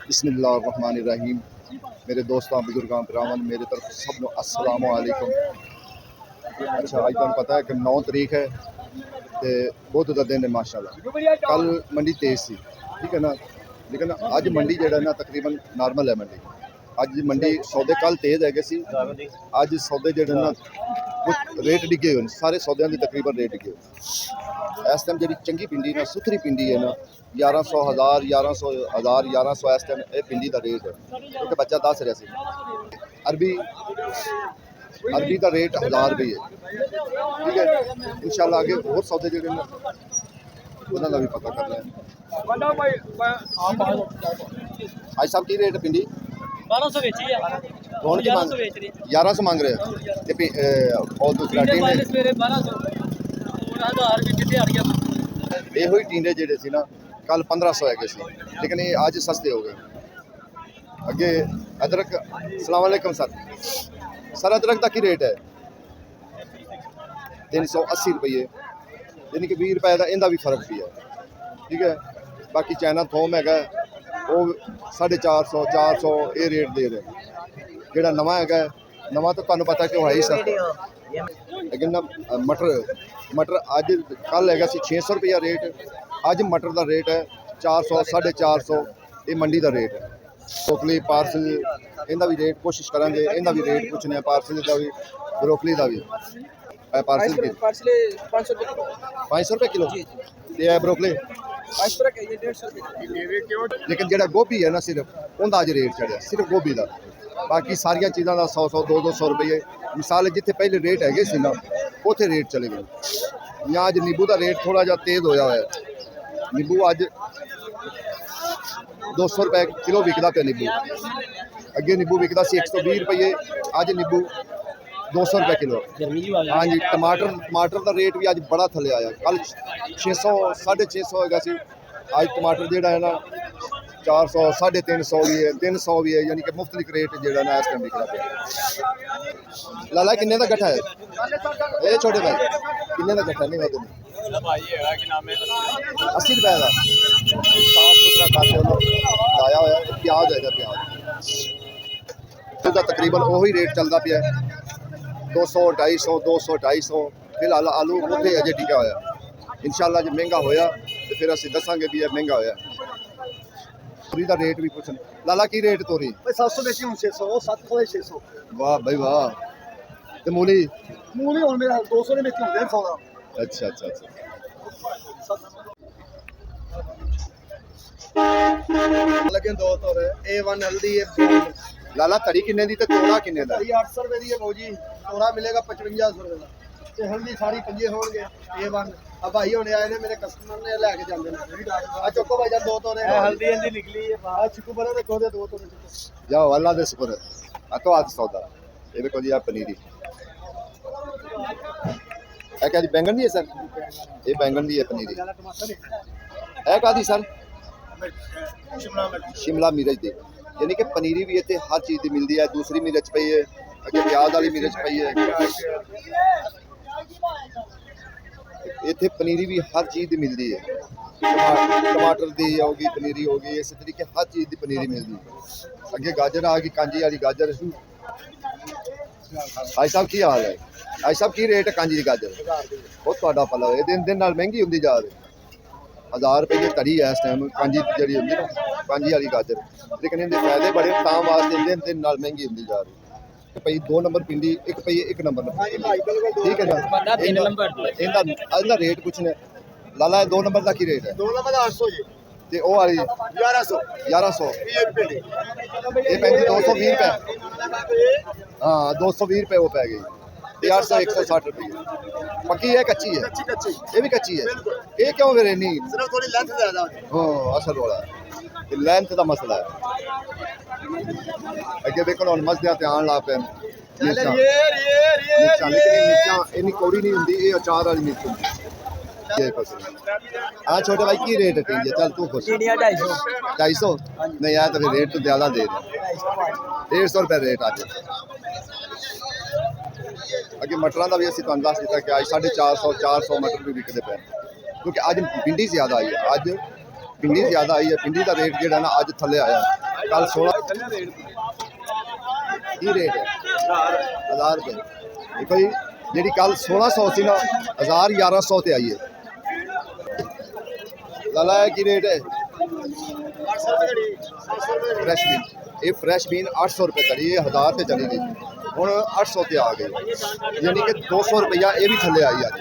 बिस्मिल्लाहिर्रहमानिर्रहीम। मेरे दोस्तों बुजुर्गों भरावान मेरे तरफ सब नु अस्सलाम वालेकुम। अच्छा अज तुहानू पता है कि 9 तरीक है तो बुध का दिन है माशाल्लाह। कल मंडी तेज सी ठीक है ना, लेकिन अज मंडी जो ना तकरीबन नॉर्मल है। मंडी अज मंडी सौदे कल तेज है अज सौदे जो ना कुछ रेट डिगे हुए सारे सौदों की तकरीबन रेट डिगे हुए। इस टाइम जी चंगी पिंडी ना सुथरी पिंडी है ना 1100 1000 1100 1000 1100 इस टाइम ये पिंडी का रेट है क्योंकि बच्चा दस रहा से। अरबी अरबी का रेट 1000 रुपये है ठीक है। इंशाल्लाह आगे और सौदे जो उन्होंने भी पता करना है। आज साहब की रेट पिंडी 1200 बेची है, 1100 बेच रही है, 1100 मांग रहे हैं और दूसरा टींडे सवेरे 1200 और 1000 की जिद्दे आ गया। ਇਹੋ ਹੀ ਟੀਂਡੇ ਜਿਹੜੇ ਸੀ ਨਾ ਕੱਲ 1500 ਹੈਗੇ ਸੀ ਲੇਕਿਨ ਇਹ ਅੱਜ ਸਸਤੇ ਹੋ ਗਏ। ਅੱਗੇ ਅਦਰਕ ਸਲਾਮ ਅਲੈਕਮ ਸਰ ਅਦਰਕ ਦਾ ਕੀ ਰੇਟ ਹੈ 380 ਰੁਪਏ ਯਾਨੀ ਕਿ 20 ਰੁਪਏ ਦਾ ਇਹਦਾ ਵੀ ਫਰਕ ਵੀ ਹੈ ਠੀਕ ਹੈ। ਬਾਕੀ ਚਾਈਨਾ ਥੋਮ ਹੈਗਾ ਉਹ 450 400 ਇਹ ਰੇਟ ਦੇ ਰਹੇ। ਜਿਹੜਾ ਨਵਾਂ ਹੈਗਾ ਨਵਾਂ ਤਾਂ ਤੁਹਾਨੂੰ ਪਤਾ ਕਿ ਉਹ ਹੈ ਹੀ ਸਸਤਾ। लेकिन मटर अज कल है 600 रुपया रेट, अज मटर का रेट है 400 450 ये मंडी का रेट है। ब्रोकली पार्सल इनका भी रेट कोशिश करांगे, इनका भी रेट पूछने पार्सल का भी ब्रोकली का भी पार्सल 500 रुपये किलो ये है ब्रोकली। लेकिन जो गोभी है ना सिर्फ उनका अज रेट चढ़िया सिर्फ गोभी का, बाकी सारिया चीज़ों का 100 100 200 रुपये मिसाल जिथे पहले रेट है ना उथे रेट चले गए। या अज नींबू का रेट थोड़ा जहा तेज होया है। नींबू अज 200 रुपये किलो विकता पे नींबू, अगे नींबू विकता 120 रुपये, अज नींबू 200 रुपये किलो। हाँ जी टमाटर का रेट भी अज बड़ा थले आया, कल 600 650 होगा सी, अज टमाटर जोड़ा है ना 400 350 भी है 300 भी है, यानी कि मुख्तलिफ रेट जो ना इस टाइम विकता पे। लाला किन्ने का गट्ठा है ये छोटे भाई किन्ने का गट्ठा नहीं 80 रुपए का साफ सुथरा काटे लाया हुआ प्याज है प्याज का तकरीबन वही रेट चलता पाया 200 250 200 250। फिलहाल आलू उत्थे अजे टिका होया, इंशाल्लाह जो महंगा होया तो फिर असं दसांगे भी महंगा होया। तोरी का रेट भी पूछन लाला की रेट तोरी 700 बेची हूं 600 700 600। वाह भाई वाह। ते मूली हुण मेरा 200 ने बेची हूं 150 का। अच्छा अच्छा अच्छा लेकिन दो तोरे A1 हल्दी है लाला तरी किन्ने दी ते तोड़ा किन्ने दा 800 रुपए दी है भौजी, तोड़ा मिलेगा 5500 रुपए का ते हल्दी सारी 5 होणगे A1। अब भाई होने आए ने मेरे कस्टमर ने लेके जांदे ने आ चुको भाई जान दो तोरे हल्दी निकली है आ चिकू बने ने खोदे दो तोरे जाओ अल्लाह दे शुक्र आ तो आज सौदा ये देखो जी आ पनीरी है क्या जी बैंगन दी है सर ये बैंगन दी है पनीरी है कादी सर शिमला मिर्च दी यानी कि पनीरी भी इतने हर चीज़ की मिलती है। दूसरी मिर्च पई है अगे प्याज वाली मिर्च पई है इतने पनीरी भी हर चीज़ की मिलती है। टमाटर की होगी पनीरी होगी इस तरीके हर चीज़ की पनीरी मिलती है। अगे गाजर आ गई कांजी वाली गाजर। भाई साहब की हाल है भाई साहब की रेट है कांजी की गाजर बहुत तुहाडा पला है दिन दिन नाल महंगी होंदी जा रही 1000 रुपये तड़ी है इस टाइम कांजी जी होंगी ना कांजी वाली गाजर, लेकिन इनके फायदे बड़े तां वास्ते दिन दिन नाल महंगी होंदी जा रही। पई 2 नंबर पिंडी एक पई 1 नंबर ठीक है ना इनका रेट पूछने लाला 2 नंबर का की रेट है 2 नंबर 800 जी ते ओ वाली 1100 ये पैंती 220 रुपये। हाँ 220 रुपये वो पै गई 800 160 रुपये। पक्की है कच्ची है ये भी कच्ची है ये क्यों फिर नहीं सिर्फ थोड़ी लेंथ ज्यादा हाँ असल वाला लेंथ का मसला है। अगे देखो हम मसलियां ते आन ला पे मिर्चां इन्नी कौड़ी नहीं होंगी ये अचार वाली मिर्च होंगी। हाँ छोटे भाई की रेट है टींडिया चल तू खुश 250 नहीं यार तो फिर रेट तो ज़्यादा दे रहे 150 रुपये रेट आज ਅੱਗੇ ਮਟਰਾਂ ਦਾ ਵੀ ਅਸੀਂ ਤੁਹਾਨੂੰ ਦੱਸ ਦਿੱਤਾ ਕਿ ਅੱਜ 450 ਮਟਰ ਵੀ ਵਿਕਦੇ ਪਏ ਕਿਉਂਕਿ ਅੱਜ ਭਿੰਡੀ ਜ਼ਿਆਦਾ ਆਈ ਹੈ। ਅੱਜ ਭਿੰਡੀ ਜ਼ਿਆਦਾ ਆਈ ਹੈ। ਭਿੰਡੀ ਦਾ ਰੇਟ ਜਿਹੜਾ ਨਾ ਅੱਜ ਥੱਲੇ ਆਇਆ। ਕੱਲ 16 ਕੀ ਰੇਟ ਹੈ 1000 ਰੁਪਏ। ਦੇਖੋ ਜੀ ਜਿਹੜੀ ਕੱਲ 1600 ਸੀ ਨਾ 1100 ਤੇ ਆਈ ਹੈ। ਲਾਲਾ ਕੀ ਰੇਟ ਹੈ? 800 रुपए 700 रुपए फ्रेश बीन ये फ्रेश बीन 800 रुपए तड़ी ये 1000 से चली गई हूँ 800 ते आ गई यानी कि 200 रुपया ये भी थले आई अज।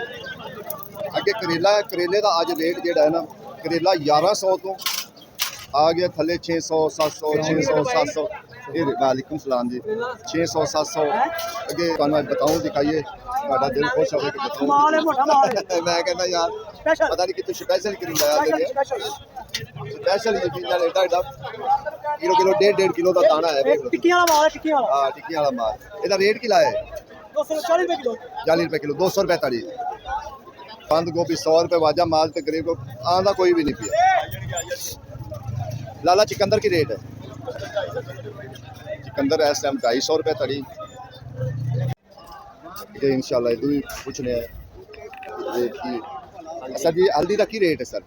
अगे करेला है करेले का अज रेट जोड़ा है ना करेला 1100 तो आ गया थले 600 700 600 700 वालेकुम सलाम जी 600 700 अगे मैं बताऊँ दिखाइए दिल खुश हो मैं कहना यार पता नहीं कितने स्पेशल करीब आया स्पेशल एडा एडा किलो किलो 1.5 किलो का दाना है टिक्कियां वाला माल है टिक्कियां वाला हाँ टिक्की वाला माल ਇਹਦਾ ਰੇਟ ਕੀ ਲਾਇਆ ਹੈ 240 रुपए किलो 40 रुपए किलो 200 रुपए तड़ी बंद गोभी 100 रुपए वाजा माल ते करीब आंदा कोई भी नहीं पिया। लाला चिकंदर की रेट है चिकंदर इस टाइम 250 रुपए तड़ी ये इंशाल्लाह इधर भी पूछने हैं रेट की। सर जी हल्दी का की रेट है सर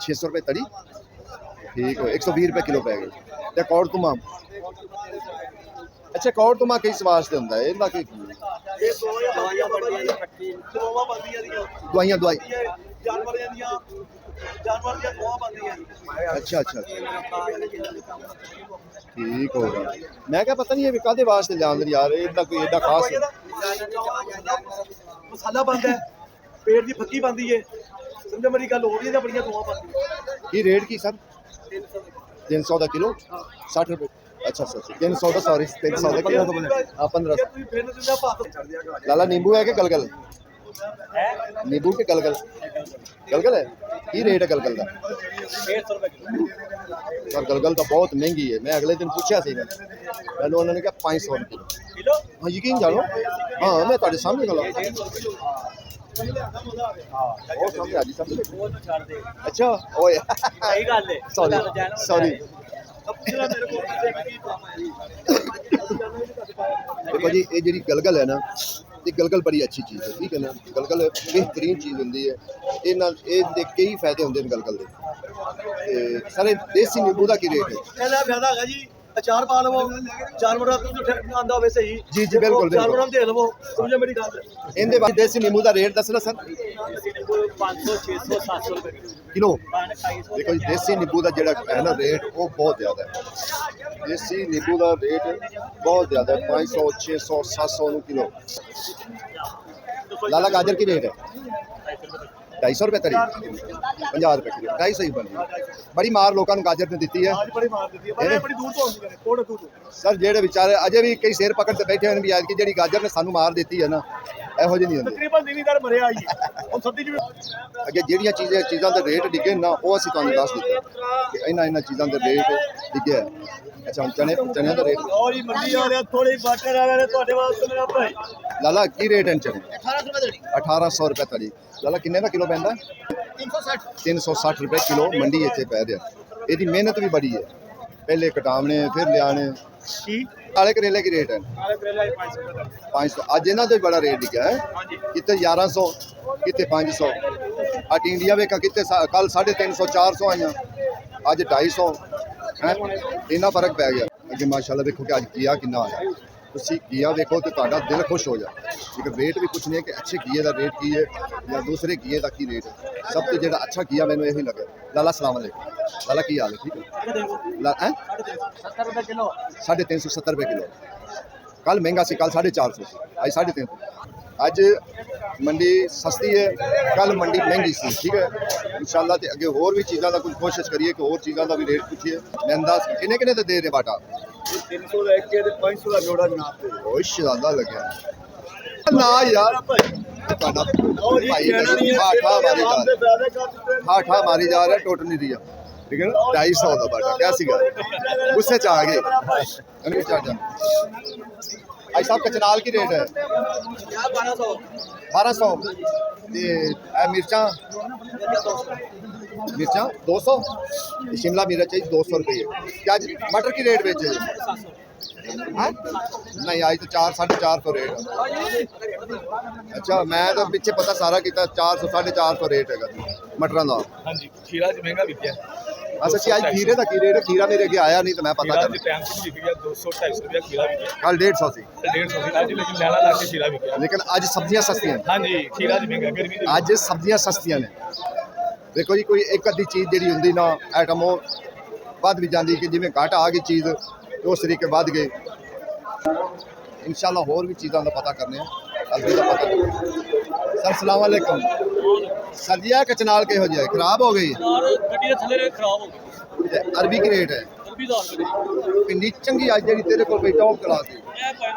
600 रुपए तड़ी ठीक है 120 रुपए किलो पै गई ते कौड़ तुमा अच्छा कौड़ तुमा किस वास्ते हुंदा है इहदा की ਇਹ ਦਵਾਈਆਂ ਬਣਦੀਆਂ ਨੇ ਇਕੱਠੀ ਦਵਾਵਾਂ ਬਣਦੀਆਂ ਦੀਆਂ ਦਵਾਈਆਂ ਦਵਾਈ ਜਾਨਵਰਾਂ ਦੀਆਂ ਦਵਾਵਾਂ ਬਣਦੀਆਂ अच्छा अच्छा ठीक हो गया मैं क्या पता नहीं ये कादे वास्ते लियांदे यार इहदा कोई एडा खास ਮਸਾਲਾ ਬਣਦਾ ਹੈ ਪੇਟ ਦੀ ਫੱਕੀ ਬਣਦੀ ਹੈ ਸਮਝ ਮੇਰੀ ਗੱਲ ਹੋ ਰਹੀ ਹੈ ਜਾਂ ਬੜੀਆਂ ਦਵਾਵਾਂ ਬਣਦੀਆਂ ये रेट की सर 300 का किलो 60 रुपए अच्छा अच्छा 300 का सॉरी 300 का किलो हाँ 1500 ਤੁਸੀਂ ਫਿਰ ਦਿੰਦਾ ਭਾਤ ਛੱਡ ਦਿਆਗਾ लाला नींबू है कि गलगल नींबू के गलगल गलगल है की रेट है गलगल का 150 रुपए किलो सर गलगल तो बहुत महंगी है मैं अगले दिन पूछा सी मैंने उन्होंने कहा 500 रुपये किलो हाँ यकीन जानो हाँ मैं तुम्हारे सामने गला बहुत सामने आ जी सामने वो तो छाड़ दे अच्छा ओए सही गल है सॉरी सॉरी देखो जी ये जी गलगल है ना ये गलगल बड़ी अच्छी चीज़ है ठीक है ना गलगल बेहतरीन चीज़ होंगी है ये कई फायदे होंगे गलगल के सर देसी नींबू का की रेट है ਇਹਦਾ ਫਾਇਦਾ ਹੈਗਾ ਜੀ ਅਚਾਰ ਪਾ ਲਵੋ ਜਾਨਵਰਾਂ ਤੋਂ ਆਂਦਾ ਹੋਵੇ ਸਹੀ ਜੀ ਜੀ ਬਿਲਕੁਲ ਜਾਨਵਰਾਂ ਨੂੰ ਦੇ ਲਵੋ ਸਮਝੋ ਮੇਰੀ ਗੱਲ ਇਹਦੇ ਬਾਅਦ ਦੇਸੀ नींबू का रेट दसना सर 500 600 700 रुपए किलो पान 250 देखो जी देसी नींबू का जोड़ा है ना रेट वो बहुत ज़्यादा है देसी नींबू का रेट बहुत ज़्यादा है 500 600 700 किलो। लाला गाजर की रेट है 250 रुपए तरी 50 रुपए किलो 250 ही बनी बड़ी मार लोगों ने गाजर ने दी है ਅੱਜ ਬੜੀ ਮਾਰ ਦਿੱਤੀ ਹੈ ਪਰ ਇਹ ਬੜੀ ਦੂਰ ਤੋਂ ਆਉਂਦੀ ਹੈ ਥੋੜੇ ਦੂਰ ਤੋਂ सर जेडे बेचारे अजे भी कई शेर पकड़ के बैठे हैं भी आज की जी गाजर ने सानू मार दी है ना ਇਹੋ ਜਿਹੀ ਨਹੀਂ ਹੁੰਦੀ ਤਕਰੀਬਨ ਜ਼ਿਮੀਦਾਰ ਮਰਿਆ ਆਈ ਹੁਣ ਸੱਦੀ ਜੀ ਅੱਗੇ ਜਿਹੜੀਆਂ ਚੀਜ਼ਾਂ ਦੇ ਰੇਟ ਡਿੱਗੇ ਨਾ ਉਹ ਅਸੀਂ ਤੁਹਾਨੂੰ ਦੱਸ ਦਿੱਤੇ ਕਿ ਇਹਨਾਂ ਚੀਜ਼ਾਂ ਦੇ ਰੇਟ ਡਿੱਗੇ ਆ। ਅੱਛਾ ਹੁਣ ਚਨਿਆਂ ਦਾ ਰੇਟ ਔਰ ਇਹ ਮੰਡੀ ਵਾਲਿਆਂ ਥੋੜੀ ਬਾਟਰ ਵਾਲਿਆਂ ਨੇ ਤੁਹਾਡੇ ਵਾਸਤੇ ਮੇਰਾ ਭਾਈ ਲਾਲਾ ਕੀ ਰੇਟ ਹੈ ਚਨੇ 1800 ਰੁਪਏ ਦੇਣੀ 1800 ਰੁਪਏ ਤੜੀ ਲਾਲਾ ਕਿੰਨੇ ਦਾ ਕਿਲੋ ਪੈਂਦਾ 360 ਰੁਪਏ ਕਿਲੋ ਮੰਡੀ ਇੱਥੇ ਪੈ ਰਿਹਾ। ਇਹਦੀ ਮਿਹਨਤ ਵੀ ਬੜੀ ਹੈ ਪਹਿਲੇ ਕਟਾਵਣੇ ਫਿਰ ਲਿਆਣੇ ਕੀ ਕਾਲੇ ਕਰੇਲੇ ਕੀ ਰੇਟ ਹੈ ਨਾਲੇ ਕਰੇਲਾ 500 ਰੁਪਏ 500 ਅੱਜ ਇਹਨਾਂ ਦਾ ਵੀ ਬੜਾ ਰੇਟ ਡਿੱਗਿਆ ਹੈ ਹਾਂਜੀ ਕਿਤੇ 1100 ਕਿਤੇ 500 ਆ ਟਿੰਡੀਆਂ ਵੇਖਾ ਕਿਤੇ ਕੱਲ 350 400 ਆਈਆਂ ਅੱਜ 250 ਹੈ ਇੰਨਾ ਫਰਕ ਪੈ ਗਿਆ। ਅੱਗੇ ਮਾਸ਼ਾਅੱਲਾ ਦੇਖੋ ਕਿ ਅੱਜ ਕੀਆ ਕਿੰਨਾ ਆਇਆ ਤੁਸੀਂ ਕੀਆ ਦੇਖੋ ਤੇ ਤੁਹਾਡਾ ਦਿਲ ਖੁਸ਼ ਹੋ ਜਾ ਕਿਉਂਕਿ ਰੇਟ ਵੀ ਕੁਛ ਨਹੀਂ ਹੈ ਕਿ ਅੱਛੇ ਕੀਏ ਦਾ ਰੇਟ ਕੀ ਹੈ ਜਾਂ ਦੂਸਰੇ ਕੀਏ ਦਾ ਕੀ ਰੇਟ ਹੈ ਸਭ ਤੋਂ ਜਿਹੜਾ ਅੱਛਾ ਕੀਆ ਮੈਨੂੰ ਇਹੀ ਲੱਗਿਆ। ਲਾਲਾ ਸਲਾਮ ਅਲੈਕੁਮ ਲਾਲਾ ਕੀ ਹਾਲ ਹੈ ਠੀਕ ਹੈ ਲਾ 70 ਰੁਪਏ ਕਿਲੋ 350 रुपए किलो कल महंगा सी कल 450 आज 350 आज मंडी सस्ती है कल मंडी महंगी सी ठीक है इंशाल्लाह ते अगे और भी चीज़ों का कुछ कोशिश करिए कि और चीज़ों का भी रेट पूछिए मैं अंदाज किन्ने किन्ने दे रहे बाटा 300 ਦਾ ਇੱਕ ਤੇ 500 ਦਾ ਜੋੜਾ ਜਨਾਬ ਤੇ ओए शानदार लगे ना यार ਤੁਹਾਡਾ ਭਾਈ ਠਾਠਾ ਮਾਰੀ ਜਾ ਰਿਹਾ ਠਾਠਾ ਮਾਰੀ ਜਾ ਰਿਹਾ ਟੁੱਟ ਨਹੀਂ ਰਿਹਾ ठीक है ना 250 ਦਾ ਬਾਟਾ क्या ਸੀਗਾ गुस्से च आ गए अभी चार जान भाई साहब कचनाल की रेट है 1200 ते मिर्चा 200 शिमला मिर्च चाहिए 200 रुपये क्या मटर की रेट बेचे हाँ? नहीं आज तो 400-450 रेट अच्छा मैं तो पिछे पता सारा किया 400-450 रेट है मटरों का हाँ जी खीरा च महंगा बिकया अच्छा अच्छा आज खीरे का की रेट है खीरा मेरे अगे आया नहीं तो मैं पता खीरा कर जी टाइम से बिक गया 200-250 रुपया खीरा बिकया कल 150 सी 150 आज लेकिन लैला ला के खीरा बिकया लेकिन आज सब्जियां सस्तियां हाँ जी खीरा च महंगा गर्मी दे ਅੱਜ ਸਬਜ਼ੀਆਂ ਸਸਤੀਆਂ ਨੇ ਦੇਖੋ ਜੀ ਕੋਈ ਇੱਕ ਅੱਧੀ ਚੀਜ਼ ਜਿਹੜੀ ਹੁੰਦੀ ਨਾ ਆਈਟਮ ਉਹ ਵੱਧ ਵੀ ਜਾਂਦੀ ਕਿ ਜਿਵੇਂ ਘਟ ਆ ਗਈ ਚੀਜ਼ ਤੇ ਉਸ ਤਰੀਕੇ ਵੱਧ ਗਏ ਇਨਸ਼ਾਅੱਲਾ ਹੋਰ ਵੀ ਚੀਜ਼ਾਂ ਦਾ ਪਤਾ ਕਰਨੇ ਆ ਅਲਵੀ ਦਾ ਪਤਾ ਸਰ ਸਲਾਮ ਅਲੈਕਮ ਸਰ ਜੀ ਆ ਕਚਨਾਲ ਕਿਹੋ ਜਿਹਾ ਹੈ ਖਰਾਬ ਹੋ ਗਈ ਯਾਰ ਗੱਡੀ ਦੇ ਥੱਲੇ ਖਰਾਬ ਹੋ ਗਈ ਤੇ ਅਰਬੀ ਕੀ ਰੇਟ ਹੈ ਅਰਬੀ ਦਾ ਰੁਪਏ ਪਿੰਡੀ ਚੰਗੀ ਅੱਜ ਜਿਹੜੀ ਤੇਰੇ ਕੋਲ ਪਈ ਟੌਪ ਕਲਾਸ ਦੀ ਇਹ ਪੈਂਟ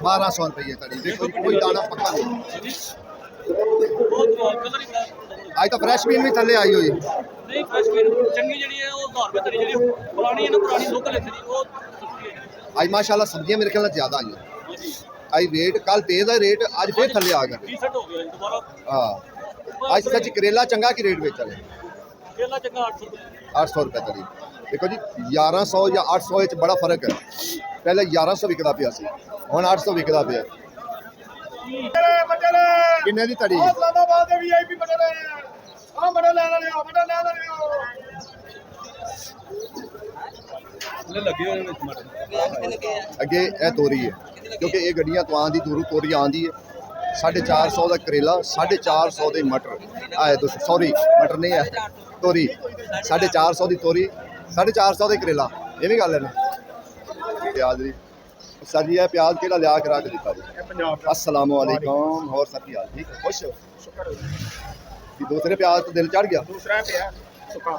1200 ਰੁਪਏ ਤੜੀ ਦੇਖੋ ਜੀ, ਕੋਈ ਦਾਣਾ ਪੱਕਾ ਨਹੀਂ ਬਹੁਤ ਕਲਰ ਹੀ ਅੱਜ ਤਾਂ ਫਰੈਸ਼ ਬੀਨ ਵੀ ਥੱਲੇ ਆਈ ਹੋਈ ਨਹੀਂ ਫਰੈਸ਼ ਪੀਣ ਚੰਗੀ ਜਿਹੜੀ ਹੈ ਉਹ 1000 ਰੁਪਏ ਤੇਰੀ ਜਿਹੜੀ ਪੁਰਾਣੀ ਹੈ ਨਾ ਪੁਰਾਣੀ ਲੋਕਲ ਇੱਥੇ ਦੀ ਉਹ ਸਸਤੀ ਹੈ ਅੱਜ ਮਾਸ਼ਾਅੱਲਾ ਸਬਜ਼ੀਆਂ ਮੇਰੇ ਖਿਆਲ ਨਾਲ ਜ਼ਿਆਦਾ ਆਈਆਂ ਹਾਂਜੀ ਅੱਜ ਰੇਟ ਕੱਲ ਤੇਜ਼ ਹੈ ਰੇਟ ਅੱਜ ਫੇਰ ਥੱਲੇ ਆ ਗਿਆ ਰੀਸੈਟ ਹੋ ਗਿਆ ਦੁਬਾਰਾ ਹਾਂ ਅੱਜ ਸੱਚ ਕਰੇਲਾ ਚੰਗਾ ਕੀ ਰੇਟ ਵਿੱਚ ਚੱਲੇ ਕੇਲਾ ਚੰਗਾ 800 ਰੁਪਏ 800 ਰੁਪਏ ਤਰੀ ਦੇਖੋ ਜੀ 1100 ਜਾਂ 800 ਵਿੱਚ ਬੜਾ ਫਰਕ ਹੈ ਪਹਿਲੇ 1100 ਵਿਕਦਾ ਪਿਆ ਸੀ ਹੁਣ 800 ਵਿਕਦਾ ਪਿਆ ਕਿੰਨੇ ਦੀ ਤੜੀ ਇਸਲਾਮਾਬਾਦ ਦੇ ਵੀਆਈਪੀ ਬਟਨ ਆ ਬਟਨ ਲੈ ਲਿਓ ਬਟਨ ਲੈ ਲਿਓ ਲੱਗੇ ਹੋਏ ਵਿੱਚ ਮਟਰ ਅੱਗੇ ਇਹ ਤੋਰੀ ਹੈ ਕਿਉਂਕਿ ਇਹ ਗੱਡੀਆਂ ਤੋਂ ਆਂਦੀ ਦੂਰੋਂ ਤੋਰੀ ਆਂਦੀ ਹੈ 450 ਦਾ ਕਰੇਲਾ 450 ਦੇ ਮਟਰ ਆਏ ਤੁਸੀਂ ਸੌਰੀ ਮਟਰ ਨਹੀਂ ਹੈ ਤੋਰੀ 450 ਦੀ ਤੋਰੀ 450 ਦੇ ਕਰੇਲਾ ਇਹ ਵੀ ਗੱਲ ਹੈ ਨਾ ਪਿਆਜ਼ ਦੀ ਸਰ ਜੀ ਇਹ ਪਿਆਜ਼ ਕਿਹੜਾ ਲਿਆ ਕੇ ਰੱਖ ਦਿੱਤਾ ਜੀ अस्सलाम वालेकुम और सब की हाल ठीक है खुश हो कि दूसरे प्याज तो दिल चढ़ गया ਦੂਸਰਾ ਪਿਆ ਸੁੱਕਾ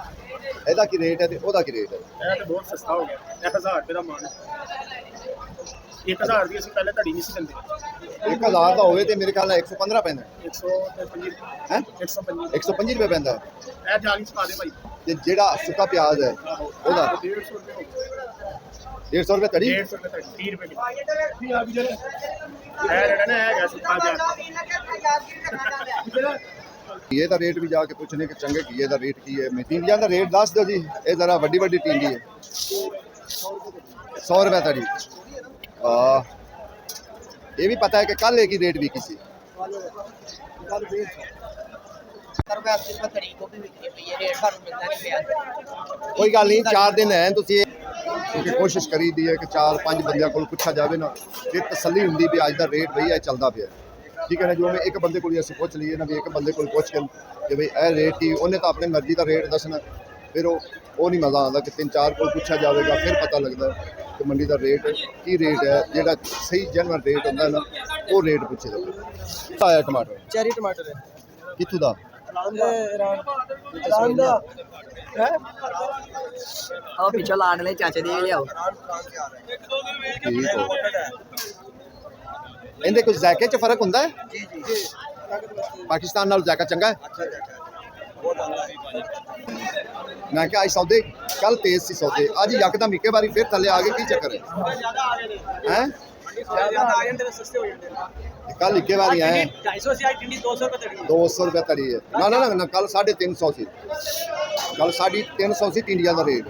ਇਹਦਾ ਕੀ ਰੇਟ ਹੈ ਤੇ ਉਹਦਾ ਕੀ ਰੇਟ ਹੈ ਇਹ ਤਾਂ ਬਹੁਤ ਸਸਤਾ ਹੋ ਗਿਆ 1000 ਰੁਪਏ ਦਾ ਮਾਲ 1000 ਦੀ ਅਸੀਂ ਪਹਿਲੇ ਧੜੀ ਨਹੀਂ ਸੀ ਦਿੰਦੇ 1000 ਦਾ ਹੋਵੇ ਤੇ ਮੇਰੇ ਖਿਆਲ ਨਾਲ 115 ਪੈਂਦਾ 125 ਹੈ 125 125 ਰੁਪਏ ਪੈਂਦਾ ਹੈ। ਇਹ ਜਾਲੀ ਚ ਪਾ ਦੇ ਭਾਈ ਤੇ ਜਿਹੜਾ ਸੁੱਕਾ ਪਿਆਜ਼ ਹੈ ਉਹਦਾ 150 ਰੁਪਏ ਹੋ ਗਿਆ 150 ਰੁਪਏ ਤੜੀ 150 ਰੁਪਏ ਧੜੀ 30 ਰੁਪਏ ਕਿਲੋ ਇਹ ਜਿਹੜਾ ਨਾ ਹੈਗਾ ਸੁੱਕਾ ਪਿਆਜ਼ ਇਹ ਦਾ ਰੇਟ ਵੀ ਜਾ ਕੇ ਪੁੱਛਣੇ ਕਿ ਚੰਗੇ ਕੀਏ ਦਾ ਰੇਟ ਕੀ ਹੈ ਮਟੀਰੀਅਲ ਦਾ ਰੇਟ ਦੱਸ ਦਿਓ ਜੀ ਇਹ ਜ਼ਰਾ ਵੱਡੀ ਵੱਡੀ ਟਿੰਡੀ ਹੈ 100 ਰੁਪਏ ਤੜੀ ਇਹ ਵੀ ਪਤਾ ਹੈ ਕਿ ਕੱਲ एक ही रेट भी किसी कोई गल नहीं 4 दिन है ਤੁਸੀਂ ਕਿਉਂਕਿ ਕੋਸ਼ਿਸ਼ ਕਰੀਦੀ ਹੈ ਕਿ 4-5 ਬੰਦਿਆਂ ਕੋਲ ਪੁੱਛਿਆ ਜਾਵੇ ਨਾ ਫਿਰ ਤਸੱਲੀ ਹੁੰਦੀ ਵੀ ਅੱਜ ਦਾ ਰੇਟ ਭਈ ਇਹ ਚੱਲਦਾ ਪਿਆ ਠੀਕ ਹੈ ਨਾ ਜੋ ਮੈਂ ਇੱਕ ਬੰਦੇ ਕੋਲ ਅਸੀਂ ਪੁੱਛ ਲਈਏ ਨਾ ਵੀ ਇੱਕ ਬੰਦੇ ਕੋਲ ਪੁੱਛ ਕੇ ਕਿ ਭਈ ਇਹ ਰੇਟ ਹੀ ਉਹਨੇ ਤਾਂ ਆਪਣੀ ਮਰਜ਼ੀ ਦਾ ਰੇਟ ਦੱਸਣਾ ਫਿਰ ਉਹ ਨਹੀਂ ਮਜ਼ਾ ਆਉਂਦਾ ਕਿ 3-4 ਕੋਲ ਪੁੱਛਿਆ ਜਾਵੇਗਾ ਫਿਰ ਪਤਾ ਲੱਗਦਾ ਕਿ ਮੰਡੀ ਦਾ ਰੇਟ ਕੀ ਰੇਟ ਹੈ ਜਿਹੜਾ ਸਹੀ ਜੈਨੂਅਨ ਰੇਟ ਹੁੰਦਾ ਨਾ ਉਹ ਰੇਟ ਪੁੱਛੇ ਜਾਂਦਾ ਆਇਆ ਟਮਾਟਰ ਚੈਰੀ ਟਮਾਟਰ ਹੈ ਕਿੱਥੋਂ ਦਾ ਇਰਾਨ ਦਾ ਹੈ ਉਹ ਪਿੱਛੋਂ ਲਾਣ ਵਾਲੇ ਚਾਚੇ ਦੇ ਲਿਆਓ ਠੀਕ ਹੈ ਇਹਦੇ ਕੁਝ ਜ਼ਾਇਕੇ 'ਚ ਫਰਕ ਹੁੰਦਾ ਹੈ ਜੀ ਜੀ ਪਾਕਿਸਤਾਨ ਨਾਲ ਜ਼ਾਇਕਾ ਚੰਗਾ ਹੈ ਮੈਂ ਕਿਹਾ ਅੱਜ ਸੌਦੇ ਕੱਲ ਤੇਜ਼ ਸੀ ਸੌਦੇ ਅੱਜ ਯਕਦਮ ਇੱਕੇ ਵਾਰੀ ਫਿਰ ਥੱਲੇ ਆ ਗਏ ਕੀ ਚੱਕਰ ਹੈ ਹੈ ਜ਼ਿਆਦਾ ਆ ਜਾਂਦੇ ਸਸਤੇ ਹੋ ਜਾਂਦੇ ਕੱਲ ਇੱਕੇ ਵਾਰੀ ਆਏ 250 ਸੀ ਆਈ ਟਿੰਡੀ 200 ਰੁਪਏ ਤੜੀ 200 ਰੁਪਏ ਤੜੀ ਹੈ ਨਾ ਨਾ ਨਾ ਕੱਲ 350 ਸੀ ਕੱਲ 350 ਸੀ ਟਿੰਡੀਆਂ ਦਾ ਰੇਟ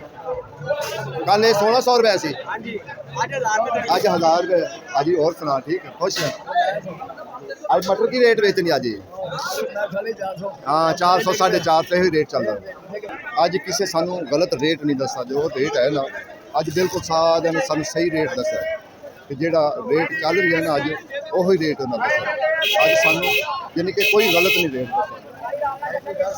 ਕੱਲ ਇਹ 1600 ਰੁਪਏ ਸੀ ਹਾਂਜੀ ਅੱਜ 1000 ਰੁਪਏ ਤੜੀ ਅੱਜ 1000 ਰੁਪਏ ਅੱਜ ਹੋਰ ਸੁਣਾ ਠੀਕ ਹੈ ਖੁਸ਼ ਹੈ ਅੱਜ ਮਟਰ ਕੀ ਰੇਟ ਵੇਚਣੀ ਅੱਜ ਹਾਂ 400 450 ਇਹੀ ਰੇਟ ਚੱਲਦਾ ਅੱਜ ਕਿਸੇ ਸਾਨੂੰ ਗਲਤ ਰੇਟ ਨਹੀਂ ਦੱਸਦਾ ਜੋ ਰੇਟ ਹੈ ਨਾ ਅੱਜ ਬਿਲਕੁਲ ਸਾਰਿਆਂ ਨੇ ਸਾਨੂੰ ਸਹੀ ਰੇਟ ਦੱਸਿਆ ਕਿ ਜਿਹੜਾ ਰੇਟ ਚੱਲ ਰਿਹਾ ਨਾ ਅੱਜ ਉਹੀ ਰੇਟ ਉਹਨਾਂ ਦੱਸਿਆ ਅੱਜ ਸਾਨੂੰ ਯਾਨੀ ਕਿ ਕੋਈ ਗਲਤ ਨਹੀਂ ਰੇਟ ਦੱਸਿਆ